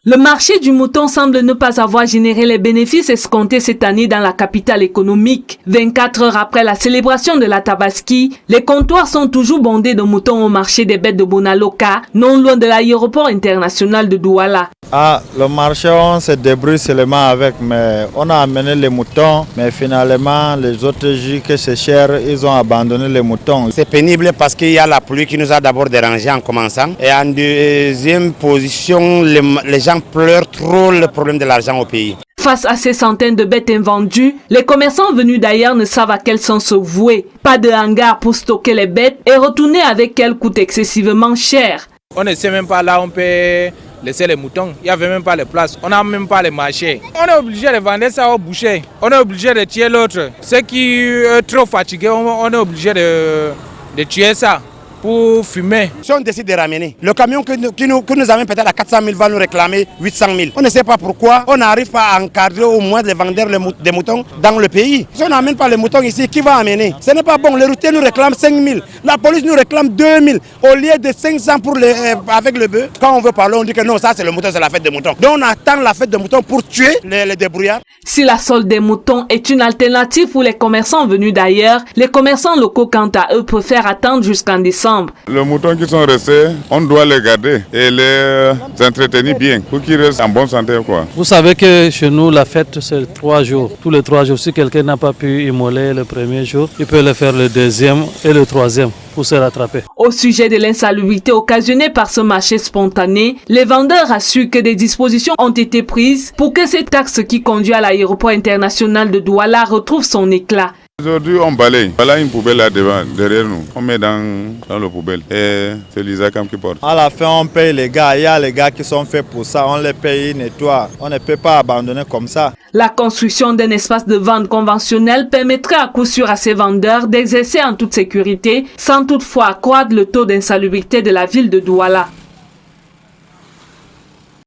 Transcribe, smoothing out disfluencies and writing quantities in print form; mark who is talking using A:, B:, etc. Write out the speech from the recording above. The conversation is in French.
A: Le marché du mouton semble ne pas avoir généré les bénéfices escomptés cette année dans la capitale économique. 24 heures après la célébration de la Tabaski, les comptoirs sont toujours bondés de moutons au marché des bêtes de Bonaloka, non loin de l'aéroport international de Douala.
B: Le marché, on se débrouille seulement avec, mais on a amené les moutons, mais finalement, les autres jus que c'est cher, ils ont abandonné les moutons.
C: C'est pénible parce qu'il y a la pluie qui nous a d'abord dérangé en commençant. Et en deuxième position, les gens pleurent trop le problème de l'argent au pays.
A: Face à ces centaines de bêtes invendues, les commerçants venus d'ailleurs ne savent à quel sens se vouer. Pas de hangar pour stocker les bêtes et retourner avec elles coûte excessivement cher.
D: On ne sait même pas là où on peut laisser les moutons. Il n'y avait même pas les places. On n'a même pas les marchés. On est obligé de vendre ça au boucher. On est obligé de tuer l'autre. Ceux qui sont trop fatigués, on est obligé de tuer ça pour fumer.
C: Si on décide de ramener, le camion qui nous amène peut-être à 400 000 va nous réclamer 800 000. On ne sait pas pourquoi on n'arrive pas à encadrer au moins les vendeurs des moutons dans le pays. Si on n'amène pas les moutons ici, qui va amener? Ce n'est pas bon. Les routiers nous réclament 5 000. La police nous réclame 2 000 au lieu de 500 avec le bœuf. Quand on veut parler, on dit que non, ça c'est le mouton, c'est la fête des moutons. Donc on attend la fête des moutons pour tuer les débrouillards.
A: Si la solde des moutons est une alternative pour les commerçants venus d'ailleurs, les commerçants locaux quant à eux préfèrent attendre jusqu'en décembre.
E: Les moutons qui sont restés, on doit les garder et les entretenir bien pour qu'ils restent en bonne santé, quoi.
F: Vous savez que chez nous, la fête, c'est 3 jours. Tous les 3 jours, si quelqu'un n'a pas pu immoler le premier jour, il peut le faire le deuxième et le troisième pour se rattraper.
A: Au sujet de l'insalubrité occasionnée par ce marché spontané, les vendeurs assurent que des dispositions ont été prises pour que cette taxe qui conduit à l'aéroport international de Douala retrouve son éclat.
E: Aujourd'hui, on balaye. Voilà une poubelle là devant, derrière nous. On met dans le poubelle. Et c'est l'ISACAM qui porte.
B: À la fin, on paye les gars. Il y a les gars qui sont faits pour ça. On les paye, ils nettoient. On ne peut pas abandonner comme ça.
A: La construction d'un espace de vente conventionnel permettrait à coup sûr à ces vendeurs d'exercer en toute sécurité, sans toutefois accroître le taux d'insalubrité de la ville de Douala.